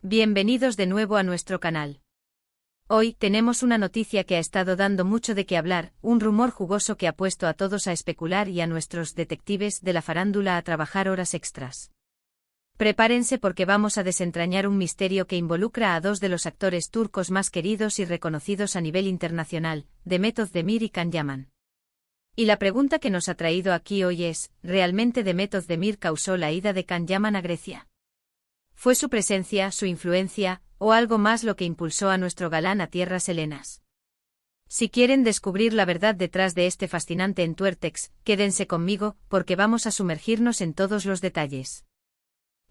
Bienvenidos de nuevo a nuestro canal. Hoy tenemos una noticia que ha estado dando mucho de qué hablar, un rumor jugoso que ha puesto a todos a especular y a nuestros detectives de la farándula a trabajar horas extras. Prepárense porque vamos a desentrañar un misterio que involucra a dos de los actores turcos más queridos y reconocidos a nivel internacional, Demet Özdemir y Can Yaman. Y la pregunta que nos ha traído aquí hoy es, ¿realmente Demet Özdemir causó la ida de Can Yaman a Grecia? ¿Fue su presencia, su influencia, o algo más lo que impulsó a nuestro galán a tierras helenas? Si quieren descubrir la verdad detrás de este fascinante entuértex, quédense conmigo, porque vamos a sumergirnos en todos los detalles.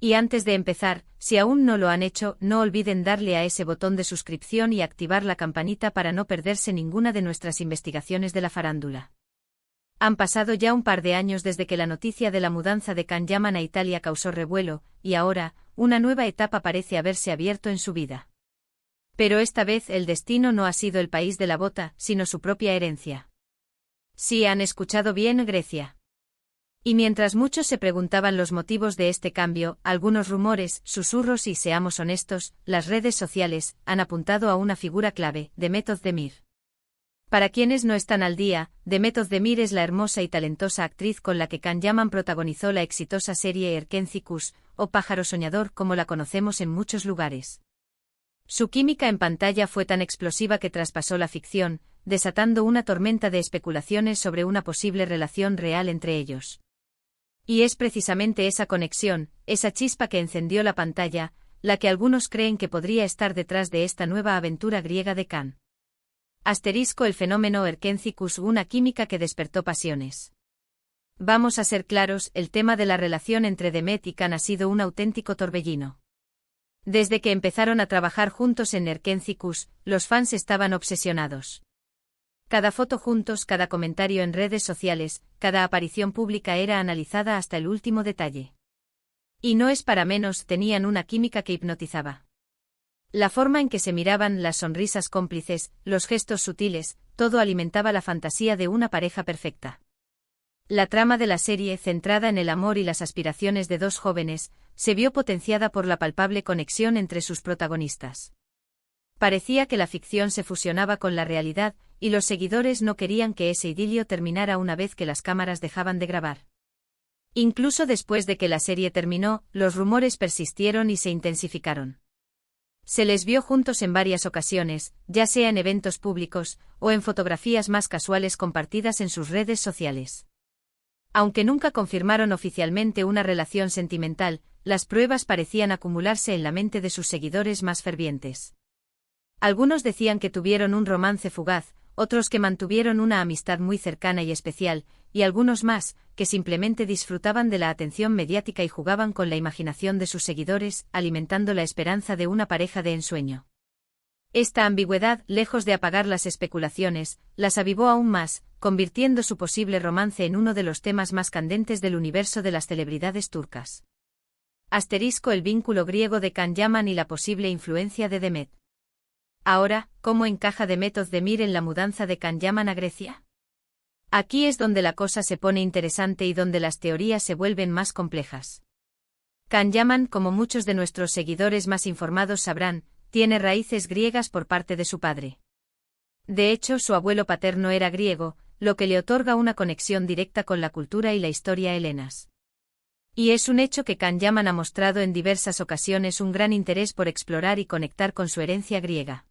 Y antes de empezar, si aún no lo han hecho, no olviden darle a ese botón de suscripción y activar la campanita para no perderse ninguna de nuestras investigaciones de la farándula. Han pasado ya un par de años desde que la noticia de la mudanza de Can Yaman a Italia causó revuelo, y ahora, una nueva etapa parece haberse abierto en su vida. Pero esta vez el destino no ha sido el país de la bota, sino su propia herencia. Sí, han escuchado bien, Grecia. Y mientras muchos se preguntaban los motivos de este cambio, algunos rumores, susurros y, seamos honestos, las redes sociales, han apuntado a una figura clave, Demet Özdemir. Para quienes no están al día, Demet Özdemir es la hermosa y talentosa actriz con la que Can Yaman protagonizó la exitosa serie Erkenci Kuş, o Pájaro Soñador como la conocemos en muchos lugares. Su química en pantalla fue tan explosiva que traspasó la ficción, desatando una tormenta de especulaciones sobre una posible relación real entre ellos. Y es precisamente esa conexión, esa chispa que encendió la pantalla, la que algunos creen que podría estar detrás de esta nueva aventura griega de Can. El fenómeno Erkenci Kuş, una química que despertó pasiones. Vamos a ser claros, el tema de la relación entre Demet y Can ha sido un auténtico torbellino. Desde que empezaron a trabajar juntos en Erkenci Kuş, los fans estaban obsesionados. Cada foto juntos, cada comentario en redes sociales, cada aparición pública era analizada hasta el último detalle. Y no es para menos, tenían una química que hipnotizaba. La forma en que se miraban, las sonrisas cómplices, los gestos sutiles, todo alimentaba la fantasía de una pareja perfecta. La trama de la serie, centrada en el amor y las aspiraciones de dos jóvenes, se vio potenciada por la palpable conexión entre sus protagonistas. Parecía que la ficción se fusionaba con la realidad, y los seguidores no querían que ese idilio terminara una vez que las cámaras dejaban de grabar. Incluso después de que la serie terminó, los rumores persistieron y se intensificaron. Se les vio juntos en varias ocasiones, ya sea en eventos públicos, o en fotografías más casuales compartidas en sus redes sociales. Aunque nunca confirmaron oficialmente una relación sentimental, las pruebas parecían acumularse en la mente de sus seguidores más fervientes. Algunos decían que tuvieron un romance fugaz, otros que mantuvieron una amistad muy cercana y especial, y algunos más, que simplemente disfrutaban de la atención mediática y jugaban con la imaginación de sus seguidores, alimentando la esperanza de una pareja de ensueño. Esta ambigüedad, lejos de apagar las especulaciones, las avivó aún más, convirtiendo su posible romance en uno de los temas más candentes del universo de las celebridades turcas. El vínculo griego de Can Yaman y la posible influencia de Demet. Ahora, ¿cómo encaja Demet Özdemir en la mudanza de Can Yaman a Grecia? Aquí es donde la cosa se pone interesante y donde las teorías se vuelven más complejas. Can Yaman, como muchos de nuestros seguidores más informados sabrán, tiene raíces griegas por parte de su padre. De hecho, su abuelo paterno era griego, lo que le otorga una conexión directa con la cultura y la historia helenas. Y es un hecho que Can Yaman ha mostrado en diversas ocasiones un gran interés por explorar y conectar con su herencia griega.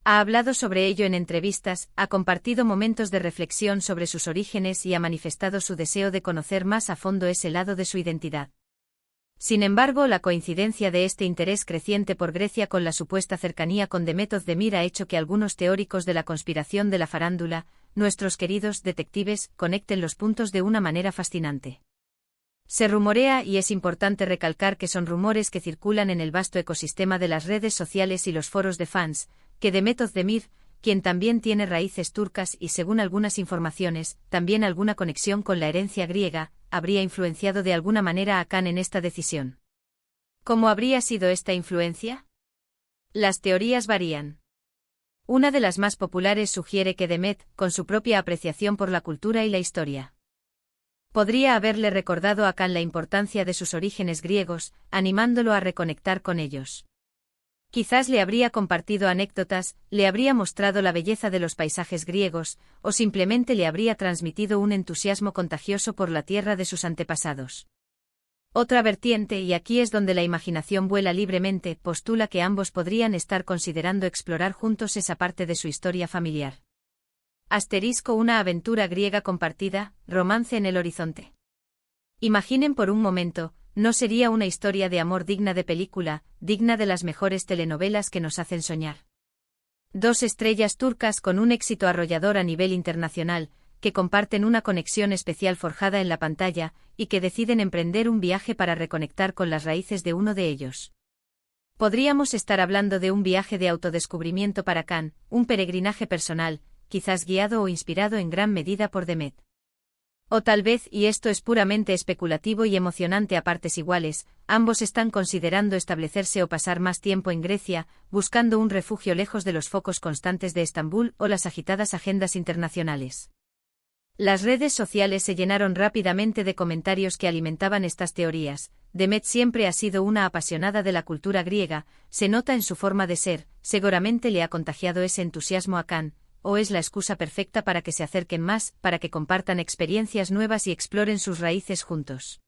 Ha hablado sobre ello en entrevistas, ha compartido momentos de reflexión sobre sus orígenes y ha manifestado su deseo de conocer más a fondo ese lado de su identidad. Sin embargo, la coincidencia de este interés creciente por Grecia con la supuesta cercanía con Demet Özdemir ha hecho que algunos teóricos de la conspiración de la farándula, nuestros queridos detectives, conecten los puntos de una manera fascinante. Se rumorea, y es importante recalcar que son rumores que circulan en el vasto ecosistema de las redes sociales y los foros de fans, que Demet Özdemir, quien también tiene raíces turcas y según algunas informaciones, también alguna conexión con la herencia griega, habría influenciado de alguna manera a Can en esta decisión. ¿Cómo habría sido esta influencia? Las teorías varían. Una de las más populares sugiere que Demet, con su propia apreciación por la cultura y la historia, podría haberle recordado a Can la importancia de sus orígenes griegos, animándolo a reconectar con ellos. Quizás le habría compartido anécdotas, le habría mostrado la belleza de los paisajes griegos, o simplemente le habría transmitido un entusiasmo contagioso por la tierra de sus antepasados. Otra vertiente, y aquí es donde la imaginación vuela libremente, postula que ambos podrían estar considerando explorar juntos esa parte de su historia familiar. Una aventura griega compartida, romance en el horizonte. Imaginen por un momento, ¿no sería una historia de amor digna de película, digna de las mejores telenovelas que nos hacen soñar? Dos estrellas turcas con un éxito arrollador a nivel internacional, que comparten una conexión especial forjada en la pantalla, y que deciden emprender un viaje para reconectar con las raíces de uno de ellos. Podríamos estar hablando de un viaje de autodescubrimiento para Can, un peregrinaje personal, quizás guiado o inspirado en gran medida por Demet. O tal vez, y esto es puramente especulativo y emocionante a partes iguales, ambos están considerando establecerse o pasar más tiempo en Grecia, buscando un refugio lejos de los focos constantes de Estambul o las agitadas agendas internacionales. Las redes sociales se llenaron rápidamente de comentarios que alimentaban estas teorías. Demet siempre ha sido una apasionada de la cultura griega, se nota en su forma de ser, seguramente le ha contagiado ese entusiasmo a Can, o es la excusa perfecta para que se acerquen más, para que compartan experiencias nuevas y exploren sus raíces juntos.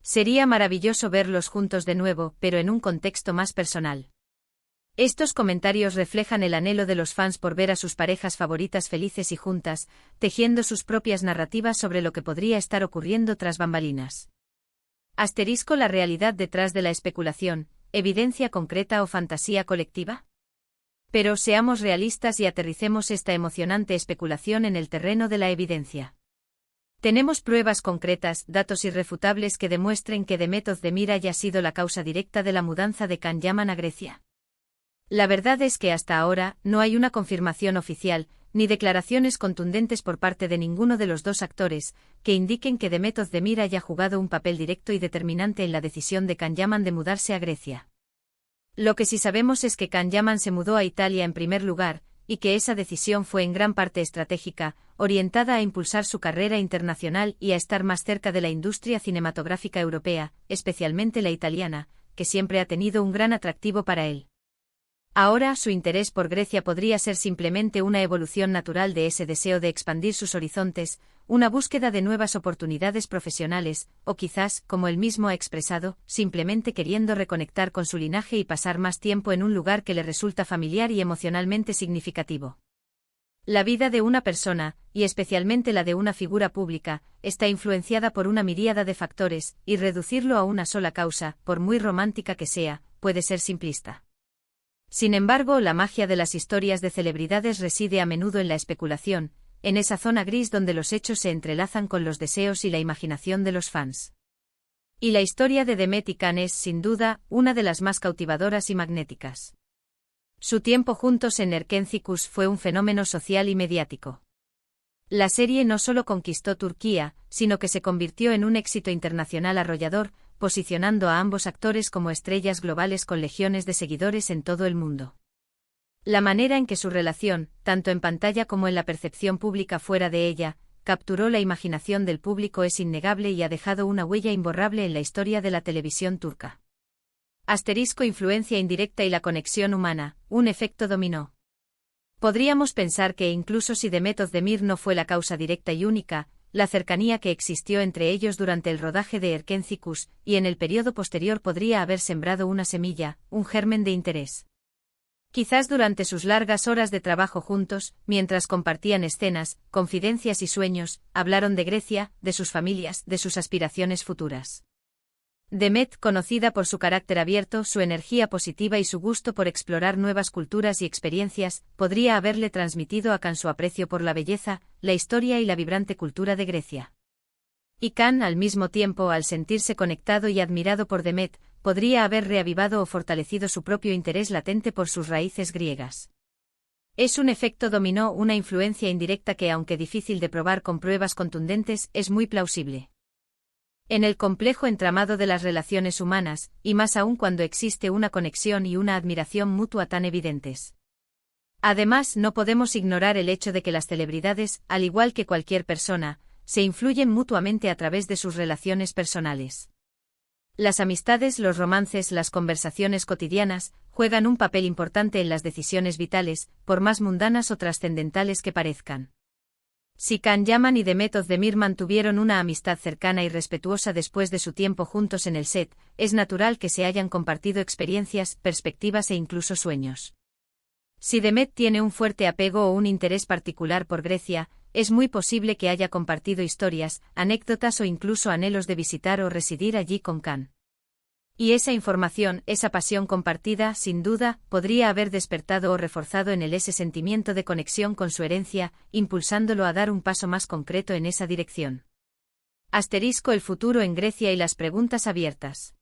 Sería maravilloso verlos juntos de nuevo, pero en un contexto más personal. Estos comentarios reflejan el anhelo de los fans por ver a sus parejas favoritas felices y juntas, tejiendo sus propias narrativas sobre lo que podría estar ocurriendo tras bambalinas. La realidad detrás de la especulación, ¿evidencia concreta o fantasía colectiva? Pero seamos realistas y aterricemos esta emocionante especulación en el terreno de la evidencia. Tenemos pruebas concretas, datos irrefutables que demuestren que Demet Özdemir haya sido la causa directa de la mudanza de Can Yaman a Grecia. La verdad es que hasta ahora no hay una confirmación oficial, ni declaraciones contundentes por parte de ninguno de los dos actores, que indiquen que Demet Özdemir haya jugado un papel directo y determinante en la decisión de Can Yaman de mudarse a Grecia. Lo que sí sabemos es que Can Yaman se mudó a Italia en primer lugar, y que esa decisión fue en gran parte estratégica, orientada a impulsar su carrera internacional y a estar más cerca de la industria cinematográfica europea, especialmente la italiana, que siempre ha tenido un gran atractivo para él. Ahora su interés por Grecia podría ser simplemente una evolución natural de ese deseo de expandir sus horizontes, una búsqueda de nuevas oportunidades profesionales, o quizás, como él mismo ha expresado, simplemente queriendo reconectar con su linaje y pasar más tiempo en un lugar que le resulta familiar y emocionalmente significativo. La vida de una persona, y especialmente la de una figura pública, está influenciada por una miríada de factores, y reducirlo a una sola causa, por muy romántica que sea, puede ser simplista. Sin embargo, la magia de las historias de celebridades reside a menudo en la especulación, en esa zona gris donde los hechos se entrelazan con los deseos y la imaginación de los fans. Y la historia de Demet y Can es, sin duda, una de las más cautivadoras y magnéticas. Su tiempo juntos en Erkenci fue un fenómeno social y mediático. La serie no solo conquistó Turquía, sino que se convirtió en un éxito internacional arrollador, posicionando a ambos actores como estrellas globales con legiones de seguidores en todo el mundo. La manera en que su relación, tanto en pantalla como en la percepción pública fuera de ella, capturó la imaginación del público es innegable y ha dejado una huella imborrable en la historia de la televisión turca. Influencia indirecta y la conexión humana, un efecto dominó. Podríamos pensar que incluso si Demet Özdemir no fue la causa directa y única, la cercanía que existió entre ellos durante el rodaje de Erkenci y en el periodo posterior podría haber sembrado una semilla, un germen de interés. Quizás durante sus largas horas de trabajo juntos, mientras compartían escenas, confidencias y sueños, hablaron de Grecia, de sus familias, de sus aspiraciones futuras. Demet, conocida por su carácter abierto, su energía positiva y su gusto por explorar nuevas culturas y experiencias, podría haberle transmitido a Can su aprecio por la belleza, la historia y la vibrante cultura de Grecia. Y Can, al mismo tiempo, al sentirse conectado y admirado por Demet, podría haber reavivado o fortalecido su propio interés latente por sus raíces griegas. Es un efecto dominó, una influencia indirecta que, aunque difícil de probar con pruebas contundentes, es muy plausible. En el complejo entramado de las relaciones humanas, y más aún cuando existe una conexión y una admiración mutua tan evidentes. Además, no podemos ignorar el hecho de que las celebridades, al igual que cualquier persona, se influyen mutuamente a través de sus relaciones personales. Las amistades, los romances, las conversaciones cotidianas, juegan un papel importante en las decisiones vitales, por más mundanas o trascendentales que parezcan. Si Can Yaman y Demet Özdemir mantuvieron una amistad cercana y respetuosa después de su tiempo juntos en el set, es natural que se hayan compartido experiencias, perspectivas e incluso sueños. Si Demet tiene un fuerte apego o un interés particular por Grecia, es muy posible que haya compartido historias, anécdotas o incluso anhelos de visitar o residir allí con Can. Y esa información, esa pasión compartida, sin duda, podría haber despertado o reforzado en él ese sentimiento de conexión con su herencia, impulsándolo a dar un paso más concreto en esa dirección. El futuro en Grecia y las preguntas abiertas.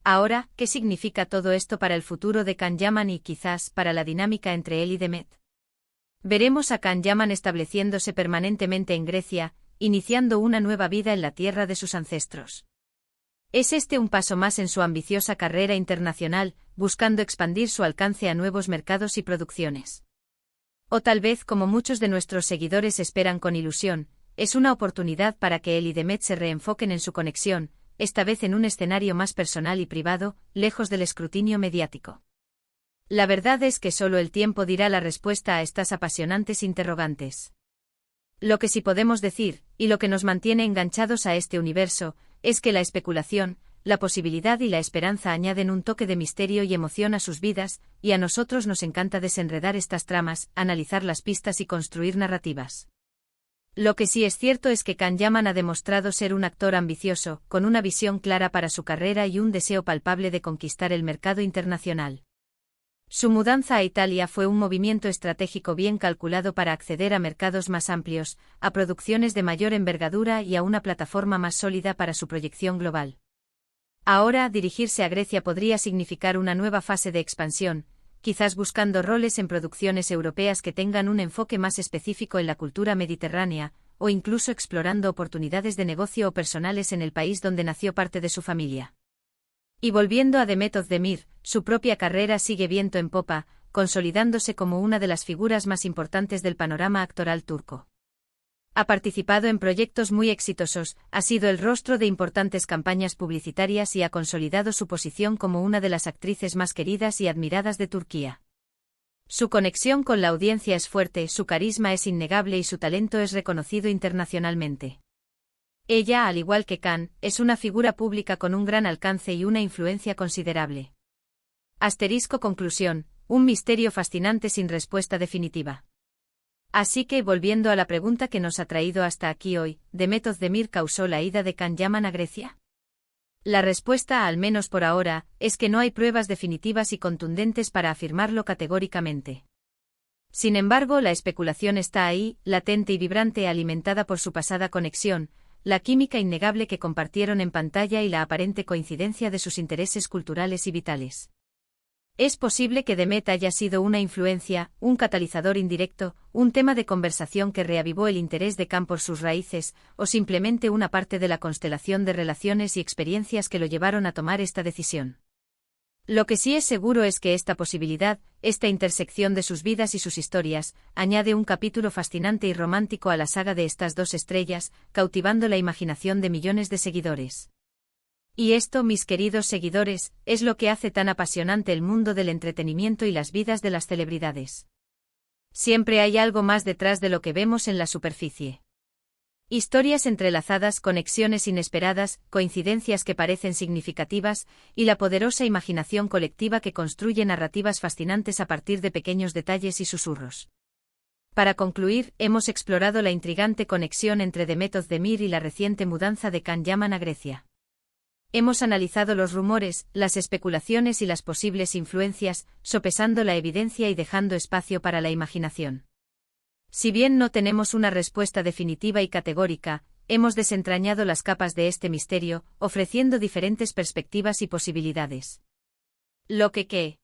Ahora, ¿qué significa todo esto para el futuro de Can Yaman y quizás para la dinámica entre él y Demet? Veremos a Can Yaman estableciéndose permanentemente en Grecia, iniciando una nueva vida en la tierra de sus ancestros. ¿Es este un paso más en su ambiciosa carrera internacional, buscando expandir su alcance a nuevos mercados y producciones? O tal vez, como muchos de nuestros seguidores esperan con ilusión, es una oportunidad para que él y Demet se reenfoquen en su conexión, esta vez en un escenario más personal y privado, lejos del escrutinio mediático. La verdad es que solo el tiempo dirá la respuesta a estas apasionantes interrogantes. Lo que sí podemos decir, y lo que nos mantiene enganchados a este universo, es que la especulación, la posibilidad y la esperanza añaden un toque de misterio y emoción a sus vidas, y a nosotros nos encanta desenredar estas tramas, analizar las pistas y construir narrativas. Lo que sí es cierto es que Can Yaman ha demostrado ser un actor ambicioso, con una visión clara para su carrera y un deseo palpable de conquistar el mercado internacional. Su mudanza a Italia fue un movimiento estratégico bien calculado para acceder a mercados más amplios, a producciones de mayor envergadura y a una plataforma más sólida para su proyección global. Ahora, dirigirse a Grecia podría significar una nueva fase de expansión, quizás buscando roles en producciones europeas que tengan un enfoque más específico en la cultura mediterránea, o incluso explorando oportunidades de negocio o personales en el país donde nació parte de su familia. Y volviendo a Demet Özdemir, su propia carrera sigue viento en popa, consolidándose como una de las figuras más importantes del panorama actoral turco. Ha participado en proyectos muy exitosos, ha sido el rostro de importantes campañas publicitarias y ha consolidado su posición como una de las actrices más queridas y admiradas de Turquía. Su conexión con la audiencia es fuerte, su carisma es innegable y su talento es reconocido internacionalmente. Ella, al igual que Can, es una figura pública con un gran alcance y una influencia considerable. Conclusión, un misterio fascinante sin respuesta definitiva. Así que, volviendo a la pregunta que nos ha traído hasta aquí hoy, ¿Demet Özdemir causó la ida de Can Yaman a Grecia? La respuesta, al menos por ahora, es que no hay pruebas definitivas y contundentes para afirmarlo categóricamente. Sin embargo, la especulación está ahí, latente y vibrante, alimentada por su pasada conexión, la química innegable que compartieron en pantalla y la aparente coincidencia de sus intereses culturales y vitales. Es posible que Demet haya sido una influencia, un catalizador indirecto, un tema de conversación que reavivó el interés de Can por sus raíces, o simplemente una parte de la constelación de relaciones y experiencias que lo llevaron a tomar esta decisión. Lo que sí es seguro es que esta posibilidad, esta intersección de sus vidas y sus historias, añade un capítulo fascinante y romántico a la saga de estas dos estrellas, cautivando la imaginación de millones de seguidores. Y esto, mis queridos seguidores, es lo que hace tan apasionante el mundo del entretenimiento y las vidas de las celebridades. Siempre hay algo más detrás de lo que vemos en la superficie. Historias entrelazadas, conexiones inesperadas, coincidencias que parecen significativas, y la poderosa imaginación colectiva que construye narrativas fascinantes a partir de pequeños detalles y susurros. Para concluir, hemos explorado la intrigante conexión entre Demet Özdemir y la reciente mudanza de Can Yaman a Grecia. Hemos analizado los rumores, las especulaciones y las posibles influencias, sopesando la evidencia y dejando espacio para la imaginación. Si bien no tenemos una respuesta definitiva y categórica, hemos desentrañado las capas de este misterio, ofreciendo diferentes perspectivas y posibilidades. Lo que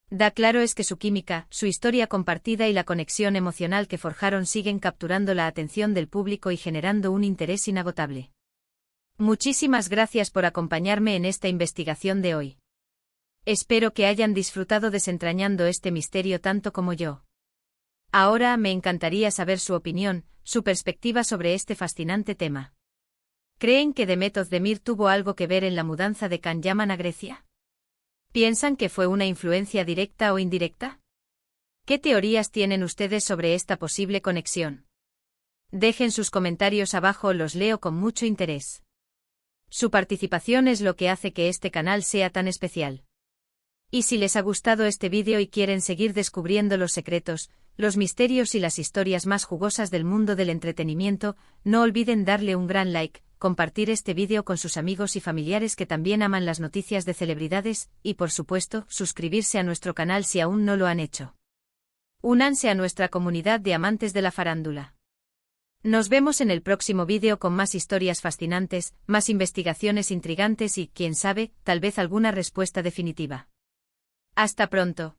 da claro es que su química, su historia compartida y la conexión emocional que forjaron siguen capturando la atención del público y generando un interés inagotable. Muchísimas gracias por acompañarme en esta investigación de hoy. Espero que hayan disfrutado desentrañando este misterio tanto como yo. Ahora me encantaría saber su opinión, su perspectiva sobre este fascinante tema. ¿Creen que Demet Özdemir tuvo algo que ver en la mudanza de Can Yaman a Grecia? ¿Piensan que fue una influencia directa o indirecta? ¿Qué teorías tienen ustedes sobre esta posible conexión? Dejen sus comentarios abajo, los leo con mucho interés. Su participación es lo que hace que este canal sea tan especial. Y si les ha gustado este vídeo y quieren seguir descubriendo los secretos, los misterios y las historias más jugosas del mundo del entretenimiento, no olviden darle un gran like, compartir este vídeo con sus amigos y familiares que también aman las noticias de celebridades, y por supuesto, suscribirse a nuestro canal si aún no lo han hecho. Únanse a nuestra comunidad de amantes de la farándula. Nos vemos en el próximo vídeo con más historias fascinantes, más investigaciones intrigantes y, quién sabe, tal vez alguna respuesta definitiva. Hasta pronto.